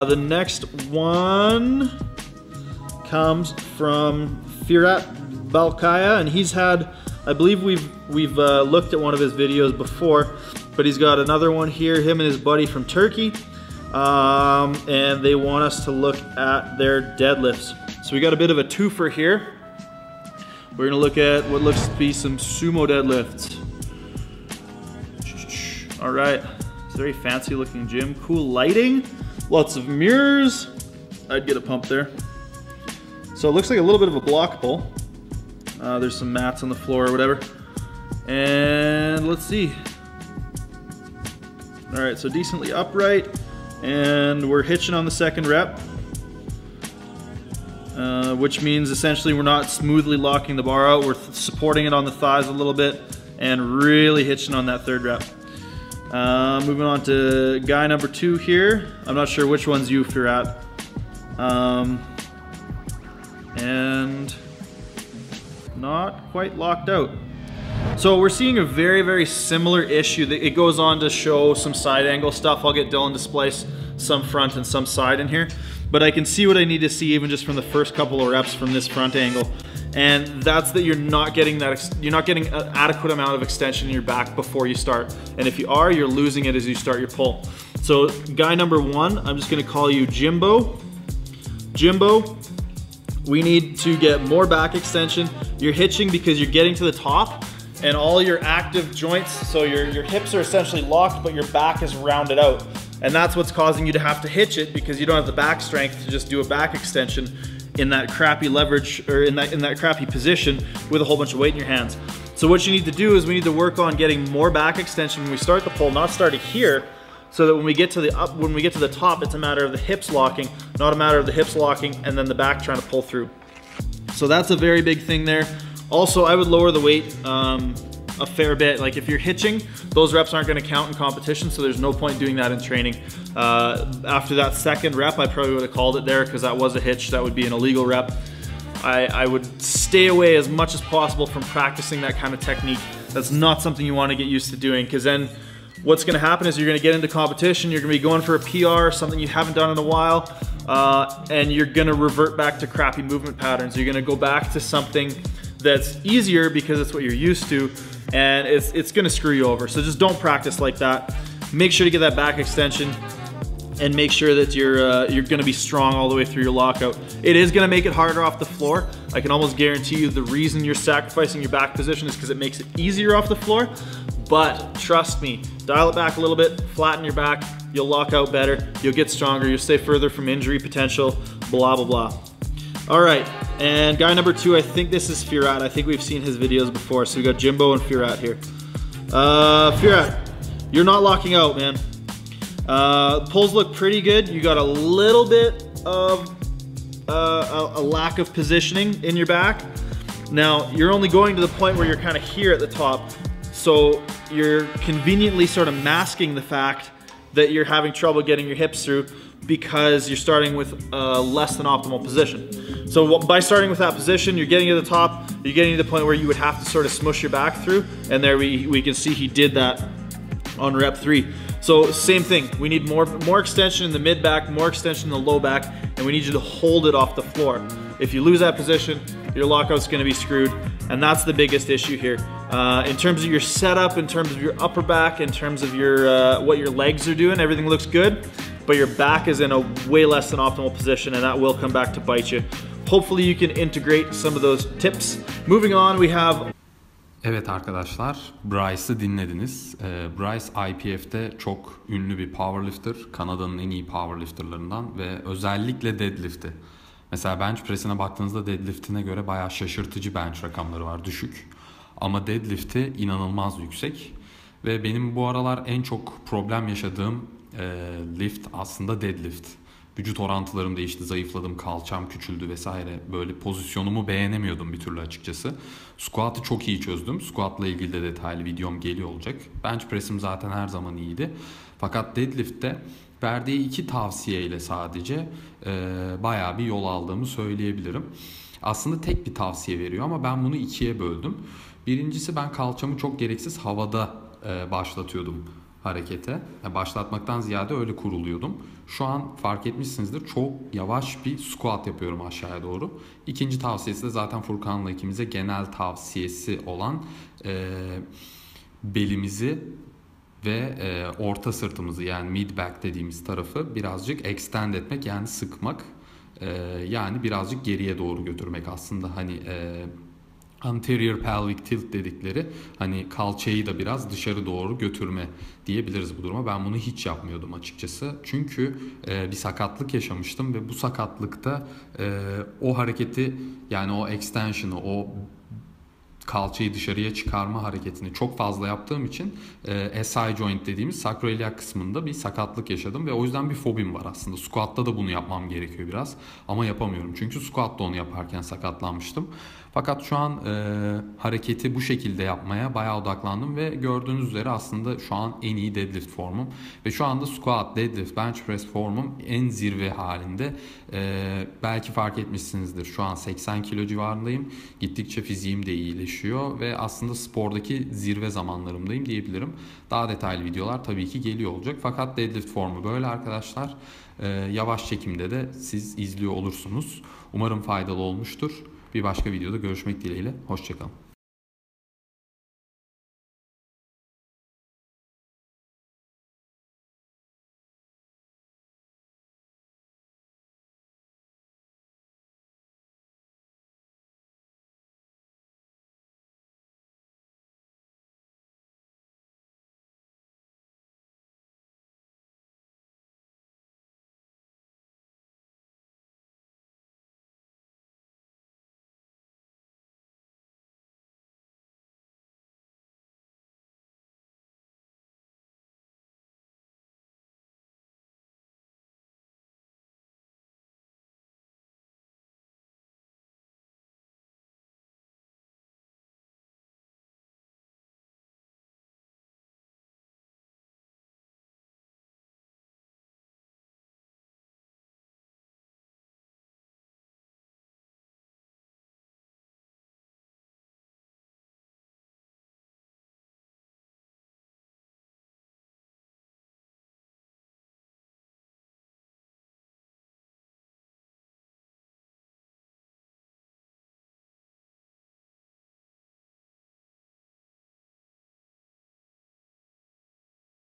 The next one comes from Fırat Balkaya, and he's had, I believe we've looked at one of his videos before, but he's got another one here, him and his buddy from Turkey, and they want us to look at their deadlifts. So we got a bit of a twofer here. We're gonna look at what looks to be some sumo deadlifts. All right, it's a very fancy looking gym, cool lighting, lots of mirrors. I'd get a pump there. So it looks like a little bit of a block pull. There's some mats on the floor or whatever. And let's see. All right, so decently upright, and we're hitching on the second rep, which means essentially we're not smoothly locking the bar out. We're supporting it on the thighs a little bit and really hitching on that third rep. Moving on to guy number 2 here. I'm not sure which one's you, Fırat. And not quite locked out. So we're seeing a very, very similar issue. It goes on to show some side angle stuff. I'll get Dylan to splice some front and some side in here. But I can see what I need to see even just from the first couple of reps from this front angle. And that's that you're not getting an adequate amount of extension in your back before you start. And if you are, you're losing it as you start your pull. So guy number 1, I'm just gonna call you Jimbo. Jimbo, we need to get more back extension. You're hitching because you're getting to the top and all your active joints, so your hips are essentially locked, but your back is rounded out. And that's what's causing you to have to hitch it because you don't have the back strength to just do a back extension in that crappy leverage, or in that crappy position with a whole bunch of weight in your hands. So what you need to do is we need to work on getting more back extension when we start the pull, not starting here, so that when we get to the top, it's a matter of the hips locking, not a matter of the hips locking and then the back trying to pull through. So that's a very big thing there. Also, I would lower the weight a fair bit. Like if you're hitching, those reps aren't gonna count in competition, so there's no point doing that in training. After that second rep, I probably would have called it there because that was a hitch. That would be an illegal rep. I would stay away as much as possible from practicing that kind of technique. That's not something you want to get used to doing, because then what's going to happen is you're going to get into competition, you're going to be going for a PR, something you haven't done in a while, and you're going to revert back to crappy movement patterns. You're going to go back to something that's easier because it's what you're used to, and it's going to screw you over. So just don't practice like that. Make sure to get that back extension and make sure that you're going to be strong all the way through your lockout. It is going to make it harder off the floor. I can almost guarantee you the reason you're sacrificing your back position is because it makes it easier off the floor. But trust me, dial it back a little bit, flatten your back, you'll lock out better, you'll get stronger, you'll stay further from injury potential, blah, blah, blah. All right, and guy number 2, I think this is Fırat. I think we've seen his videos before. So we got Jimbo and Fırat here. Fırat, you're not locking out, man. Pulls look pretty good. You got a little bit of a lack of positioning in your back. Now, you're only going to the point where you're kind of here at the top. So you're conveniently sort of masking the fact that you're having trouble getting your hips through because you're starting with a less than optimal position. So by starting with that position, you're getting to the top, you're getting to the point where you would have to sort of smush your back through, and there we can see he did that on rep 3. So same thing, we need more extension in the mid back, more extension in the low back, and we need you to hold it off the floor. If you lose that position, your lockout's gonna be screwed, and that's the biggest issue here. In terms of your setup, in terms of your upper back, in terms of your what your legs are doing, everything looks good, but your back is in a way less than optimal position, and that will come back to bite you. Hopefully you can integrate some of those tips. Moving on, we have... Evet arkadaşlar, Bryce'ı dinlediniz. Bryce IPF'te çok ünlü bir powerlifter. Kanada'nın en iyi powerlifterlarından ve özellikle deadlift'i. Mesela bench press'ine baktığınızda deadlift'ine göre bayağı şaşırtıcı bench rakamları var, düşük. Ama deadlift'i inanılmaz yüksek. Ve benim bu aralar en çok problem yaşadığım lift aslında deadlift. Vücut orantılarım değişti, zayıfladım, kalçam küçüldü vesaire. Böyle pozisyonumu beğenemiyordum bir türlü açıkçası. Squat'ı çok iyi çözdüm. Squat'la ilgili de detaylı videom geliyor olacak. Bench press'im zaten her zaman iyiydi. Fakat deadlift'te verdiği 2 tavsiyeyle sadece bayağı bir yol aldığımı söyleyebilirim. Aslında tek bir tavsiye veriyor ama ben bunu 2'ye böldüm. Birincisi, ben kalçamı çok gereksiz havada başlatıyordum harekete. Başlatmaktan ziyade öyle kuruluyordum. Şu an fark etmişsinizdir, çok yavaş bir squat yapıyorum aşağıya doğru. İkinci tavsiyesi de zaten Furkan'la ikimize genel tavsiyesi olan belimizi ve orta sırtımızı, yani mid back dediğimiz tarafı birazcık extend etmek, yani sıkmak, yani birazcık geriye doğru götürmek aslında. Hani anterior pelvic tilt dedikleri, hani kalçayı da biraz dışarı doğru götürme diyebiliriz bu duruma. Ben bunu hiç yapmıyordum açıkçası. Çünkü bir sakatlık yaşamıştım ve bu sakatlıkta o hareketi, yani o extension'ı, o kalçayı dışarıya çıkarma hareketini çok fazla yaptığım için SI joint dediğimiz sakroiliak kısmında bir sakatlık yaşadım ve o yüzden bir fobim var aslında. Squat'ta da bunu yapmam gerekiyor biraz ama yapamıyorum. Çünkü squat'ta onu yaparken sakatlanmıştım. Fakat şu an hareketi bu şekilde yapmaya bayağı odaklandım ve gördüğünüz üzere aslında şu an en iyi deadlift formum. Ve şu anda squat, deadlift, bench press formum en zirve halinde. Belki fark etmişsinizdir, şu an 80 kilo civarındayım. Gittikçe fiziğim de iyileşiyor ve aslında spordaki zirve zamanlarımdayım diyebilirim. Daha detaylı videolar tabii ki geliyor olacak. Fakat deadlift formu böyle arkadaşlar. Yavaş çekimde de siz izliyor olursunuz. Umarım faydalı olmuştur. Bir başka videoda görüşmek dileğiyle. Hoşçakalın.